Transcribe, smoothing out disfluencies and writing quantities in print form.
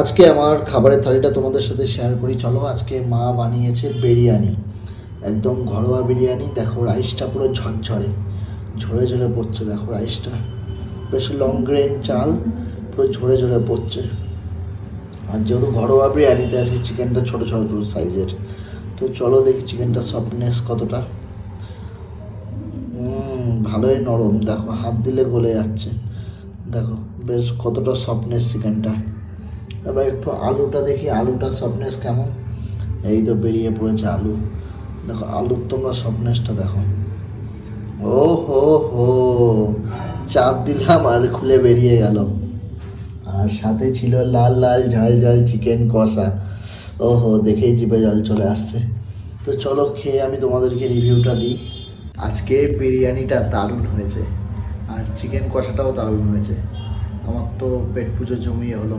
আজকে আমার খাবারের থালিটা তোমাদের সাথে শেয়ার করি। চলো, আজকে মা বানিয়েছে বিরিয়ানি, একদম ঘরোয়া বিরিয়ানি। দেখো রাইসটা পুরো ঝরঝরে, ঝরে ঝরে পড়ছে। দেখো রাইসটা বেশ লং গ্রেন চাল, পুরো ঝরে ঝরে পড়ছে। আর যেহেতু ঘরোয়া বিরিয়ানিতে আজকে চিকেনটা ছোটো ছোটো ছোটো সাইজের। তো চলো দেখি চিকেনটা সফটনেস কতটা। ভালোই নরম, দেখো হাত দিলে গলে যাচ্ছে। দেখো বেশ কতটা সফটনেস চিকেনটা। এবার একটু আলুটা দেখি, আলুটা সফটনেস কেমন। এই তো বেরিয়ে পড়েছে আলু। দেখো আলুর তোমরা সফটনেসটা দেখো। ও হো হো, চাপ দিলাম আর খুলে বেরিয়ে গেল। আর সাথে ছিল লাল লাল ঝাল ঝাল চিকেন কষা। ওহো, দেখেই জিভে জল চলে আসছে। তো চলো খেয়ে আমি তোমাদেরকে রিভিউটা দিই। আজকে বিরিয়ানিটা দারুণ হয়েছে, আর চিকেন কষাটাও দারুণ হয়েছে। আমার তো পেট পুজো জমিয়ে হলো।